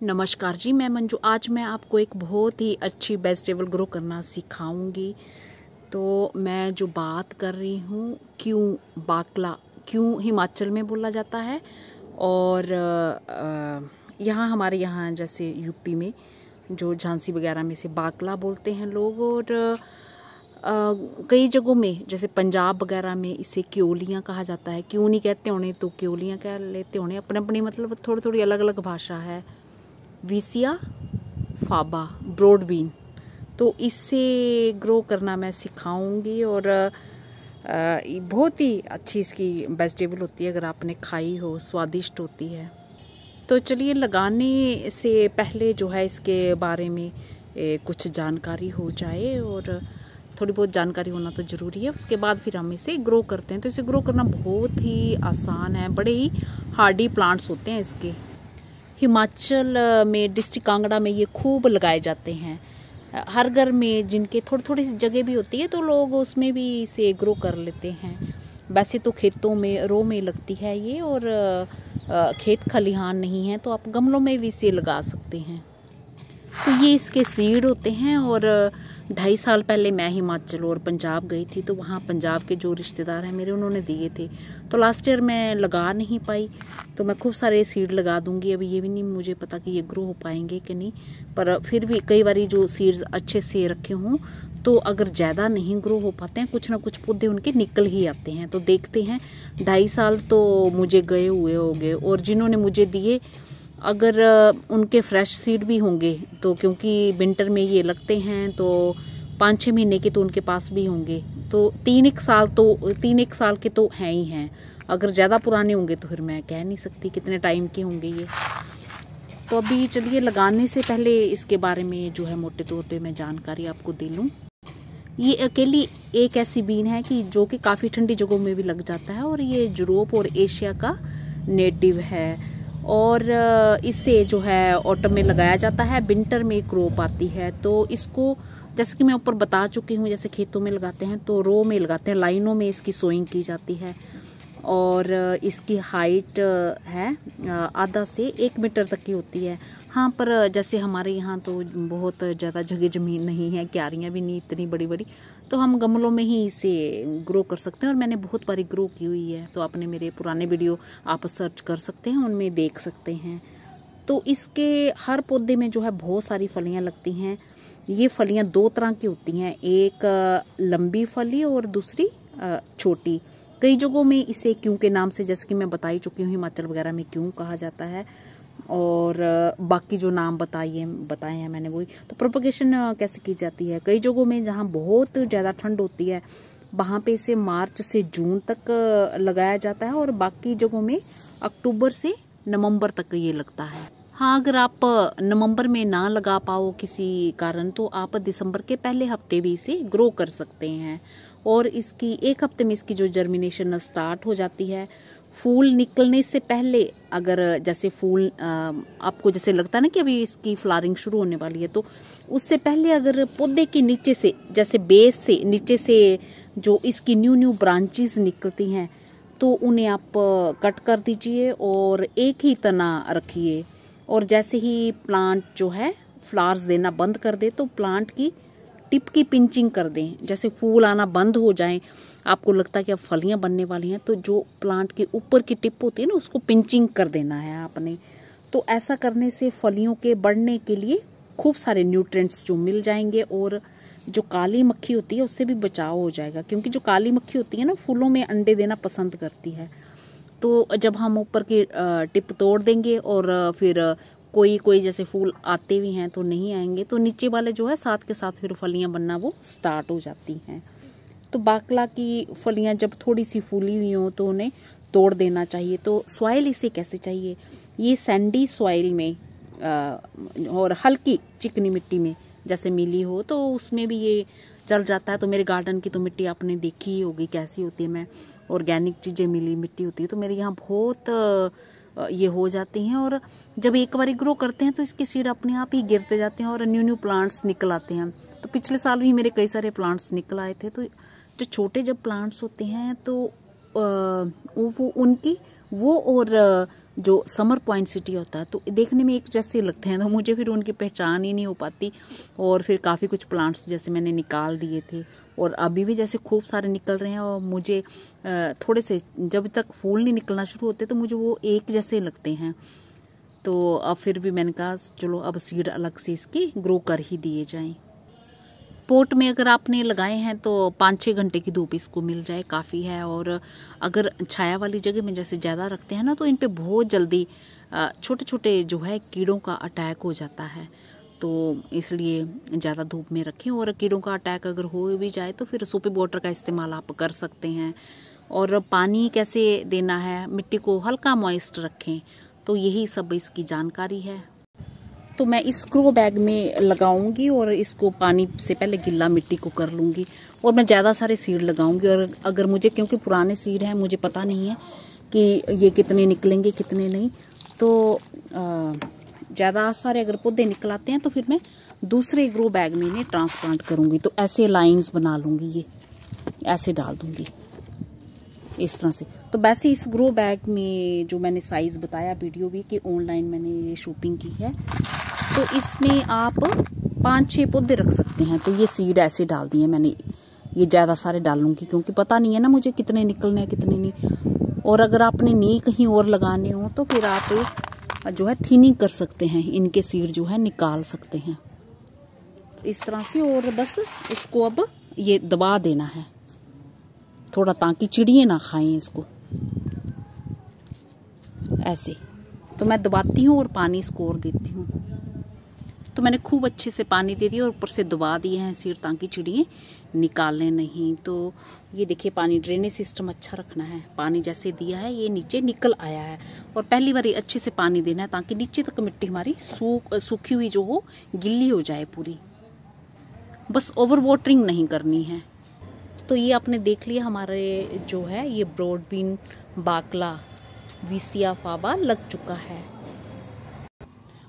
नमस्कार जी, मैं मंजू। आज मैं आपको एक बहुत ही अच्छी वेजिटेबल ग्रो करना सिखाऊंगी। तो मैं जो बात कर रही हूँ क्यों बाकला, क्यों हिमाचल में बोला जाता है और यहाँ हमारे यहाँ जैसे यूपी में जो झांसी वगैरह में से बाकला बोलते हैं लोग, और कई जगहों में जैसे पंजाब वगैरह में इसे क्योलियाँ कहा जाता है। क्यों नहीं कहते होने तो क्योलियाँ कह लेते होने, अपने अपनी मतलब थोड़ी थोड़ी अलग अलग भाषा है। विसिया फाबा ब्रॉड बीन, तो इससे ग्रो करना मैं सिखाऊंगी और बहुत ही अच्छी इसकी वेजिटेबल होती है। अगर आपने खाई हो, स्वादिष्ट होती है। तो चलिए, लगाने से पहले जो है इसके बारे में कुछ जानकारी हो जाए, और थोड़ी बहुत जानकारी होना तो ज़रूरी है। उसके बाद फिर हम इसे ग्रो करते हैं। तो इसे ग्रो करना बहुत ही आसान है, बड़े ही हार्डी प्लांट्स होते हैं इसके। हिमाचल में डिस्ट्रिक्ट कांगड़ा में ये खूब लगाए जाते हैं। हर घर में जिनके थोड़ी थोड़ी सी जगह भी होती है तो लोग उसमें भी इसे ग्रो कर लेते हैं। वैसे तो खेतों में रो में लगती है ये, और खेत खलिहान नहीं है तो आप गमलों में भी इसे लगा सकते हैं। तो ये इसके सीड होते हैं, और 2.5 साल पहले मैं हिमाचल और पंजाब गई थी, तो वहाँ पंजाब के जो रिश्तेदार हैं मेरे, उन्होंने दिए थे। तो लास्ट ईयर मैं लगा नहीं पाई, तो मैं खूब सारे सीड लगा दूंगी। अभी ये भी नहीं मुझे पता कि ये ग्रो हो पाएंगे कि नहीं, पर फिर भी कई बारी जो सीड्स अच्छे से रखे हों तो अगर ज़्यादा नहीं ग्रो हो पाते हैं, कुछ ना कुछ पौधे उनके निकल ही आते हैं। तो देखते हैं, 2.5 साल तो मुझे गए हुए हो गए, और जिन्होंने मुझे दिए अगर उनके फ्रेश सीड भी होंगे तो, क्योंकि विंटर में ये लगते हैं, तो 5-6 महीने के तो उनके पास भी होंगे। तो 3-1 साल के तो हैं ही हैं। अगर ज़्यादा पुराने होंगे तो फिर मैं कह नहीं सकती कितने टाइम के होंगे ये। तो अभी चलिए, लगाने से पहले इसके बारे में जो है मोटे तौर पे मैं जानकारी आपको दे लूँ। ये अकेली एक ऐसी बीन है कि जो कि काफ़ी ठंडी जगहों में भी लग जाता है, और ये यूरोप और एशिया का नेटिव है। और इसे जो है ऑटम में लगाया जाता है, विंटर में क्रॉप आती है। तो इसको जैसे कि मैं ऊपर बता चुकी हूँ, जैसे खेतों में लगाते हैं तो रो में लगाते हैं, लाइनों में इसकी सोइंग की जाती है। और इसकी हाइट है आधा से 1 मीटर तक की होती है। हाँ, पर जैसे हमारे यहाँ तो बहुत ज़्यादा जगह ज़मीन नहीं है, क्यारियाँ भी नहीं इतनी बड़ी बड़ी, तो हम गमलों में ही इसे ग्रो कर सकते हैं। और मैंने बहुत बारी ग्रो की हुई है, तो आपने मेरे पुराने वीडियो आप सर्च कर सकते हैं, उनमें देख सकते हैं। तो इसके हर पौधे में जो है बहुत सारी फलियाँ लगती हैं। ये फलियाँ 2 तरह की होती हैं, एक लंबी फली और दूसरी छोटी। कई जगहों में इसे क्यों के नाम से, जैसे कि मैं बता ही चुकी हूँ, हिमाचल वगैरह में क्यों कहा जाता है, और बाकी जो नाम बताए हैं मैंने वही। तो प्रोपगेशन कैसे की जाती है, कई जगहों में जहाँ बहुत ज़्यादा ठंड होती है वहाँ पे इसे मार्च से जून तक लगाया जाता है, और बाकी जगहों में अक्टूबर से नवंबर तक ये लगता है। हाँ, अगर आप नवंबर में ना लगा पाओ किसी कारण, तो आप दिसंबर के पहले हफ्ते भी इसे ग्रो कर सकते हैं। और इसकी 1 हफ्ते में इसकी जो जर्मिनेशन स्टार्ट हो जाती है। फूल निकलने से पहले, अगर जैसे फूल आपको जैसे लगता है ना कि अभी इसकी फ्लावरिंग शुरू होने वाली है, तो उससे पहले अगर पौधे के नीचे से, जैसे बेस से नीचे से जो इसकी न्यू ब्रांचेस निकलती हैं, तो उन्हें आप कट कर दीजिए और एक ही तना रखिए। और जैसे ही प्लांट जो है फ्लावर्स देना बंद कर दे, तो प्लांट की टिप की पिंचिंग कर दें। जैसे फूल आना बंद हो जाए, आपको लगता है कि अब फलियां बनने वाली हैं, तो जो प्लांट के ऊपर की टिप होती है ना, उसको पिंचिंग कर देना है आपने। तो ऐसा करने से फलियों के बढ़ने के लिए खूब सारे न्यूट्रिएंट्स जो मिल जाएंगे, और जो काली मक्खी होती है उससे भी बचाव हो जाएगा। क्योंकि जो काली मक्खी होती है ना, फूलों में अंडे देना पसंद करती है। तो जब हम ऊपर की टिप तोड़ देंगे और फिर कोई जैसे फूल आते भी हैं तो नहीं आएंगे, तो नीचे वाले जो है साथ के साथ फिर फलियां बनना वो स्टार्ट हो जाती हैं। तो बाकला की फलियां जब थोड़ी सी फूली हुई हो तो उन्हें तोड़ देना चाहिए। तो सॉइल इसे कैसे चाहिए, ये सैंडी सॉइल में और हल्की चिकनी मिट्टी में जैसे मिली हो तो उसमें भी ये चल जाता है। तो मेरे गार्डन की तो मिट्टी आपने देखी ही होगी कैसी होती है। मैं ऑर्गेनिक चीज़ें मिली मिट्टी होती है, तो मेरे यहाँ बहुत ये हो जाती हैं। और जब एक बार ग्रो करते हैं तो इसके सीड अपने आप ही गिरते जाते हैं और न्यू प्लांट्स निकल आते हैं। तो पिछले साल भी मेरे कई सारे प्लांट्स निकल आए थे। तो जो छोटे जब प्लांट्स होते हैं तो वो उनकी वो और जो समर पॉइंट सिटी होता है तो देखने में एक जैसे लगते हैं, तो मुझे फिर उनकी पहचान ही नहीं हो पाती। और फिर काफ़ी कुछ प्लांट्स जैसे मैंने निकाल दिए थे और अभी भी जैसे खूब सारे निकल रहे हैं, और मुझे थोड़े से जब तक फूल नहीं निकलना शुरू होते तो मुझे वो एक जैसे लगते हैं। तो अब फिर भी मैंने कहा चलो अब सीड अलग से इसकी ग्रो कर ही दिए जाएं। पोट में अगर आपने लगाए हैं तो 5-6 घंटे की धूप इसको मिल जाए काफ़ी है। और अगर छाया वाली जगह में जैसे ज़्यादा रखते हैं ना तो इन पे बहुत जल्दी छोटे छोटे जो है कीड़ों का अटैक हो जाता है, तो इसलिए ज़्यादा धूप में रखें। और कीड़ों का अटैक अगर हो भी जाए तो फिर सोपी वाटर का इस्तेमाल आप कर सकते हैं। और पानी कैसे देना है, मिट्टी को हल्का मॉइस्ट रखें, तो यही सब इसकी जानकारी है। तो मैं इस ग्रो बैग में लगाऊंगी और इसको पानी से पहले गिल्ला मिट्टी को कर लूँगी। और मैं ज़्यादा सारे सीड लगाऊंगी। और अगर मुझे, क्योंकि पुराने सीड हैं, मुझे पता नहीं है कि ये कितने निकलेंगे कितने नहीं, तो ज़्यादा सारे अगर पौधे निकल आते हैं तो फिर मैं दूसरे ग्रो बैग में इन्हें ट्रांसप्लांट करूँगी। तो ऐसे लाइन्स बना लूँगी, ये ऐसे डाल दूँगी इस तरह से। तो वैसे इस ग्रो बैग में जो मैंने साइज़ बताया वीडियो भी कि ऑनलाइन मैंने ये शॉपिंग की है, तो इसमें आप 5-6 पौधे रख सकते हैं। तो ये सीड ऐसे डाल दिए मैंने, ये ज़्यादा सारे डालूंगी क्योंकि पता नहीं है ना मुझे कितने निकलने हैं कितने नहीं। और अगर आपने नहीं कहीं और लगाने हो तो फिर आप जो है थिनिंग कर सकते हैं, इनके सीड जो है निकाल सकते हैं इस तरह से। और बस इसको अब ये दबा देना है थोड़ा, ताकि चिड़ियाँ ना खाएं इसको ऐसे। तो मैं दबाती हूँ और पानी इसको और देती हूँ। तो मैंने खूब अच्छे से पानी दे दिया और ऊपर से दबा दिए हैं सीड, ताकि चिड़ियाँ निकालें नहीं। तो ये देखिए पानी ड्रेनेज सिस्टम अच्छा रखना है। पानी जैसे दिया है ये नीचे निकल आया है। और पहली बार अच्छे से पानी देना है ताकि नीचे तक मिट्टी हमारी सूखी हुई जो हो गिल्ली हो जाए पूरी। बस ओवर वाटरिंग नहीं करनी है। तो ये आपने देख लिया हमारे जो है ये ब्रॉड बीन बाकला विसिया फाबा लग चुका है।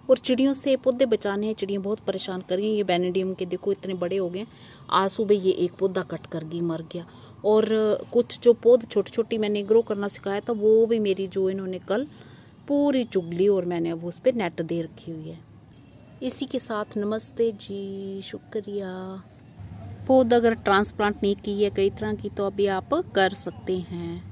और चिड़ियों से पौधे बचाने हैं, चिड़ियाँ बहुत परेशान कर रही हैं। ये बेनेडियम के देखो इतने बड़े हो गए, आज सुबह ये एक पौधा कट कर गई, मर गया। और कुछ जो पौध छोटी छोटी मैंने ग्रो करना सिखाया था वो भी मेरी जो इन्होंने कल पूरी चुग ली, और मैंने अब उस पर नेट दे रखी हुई है। इसी के साथ नमस्ते जी, शुक्रिया। पौध अगर ट्रांसप्लांट नहीं की है कई तरह की तो अभी आप कर सकते हैं।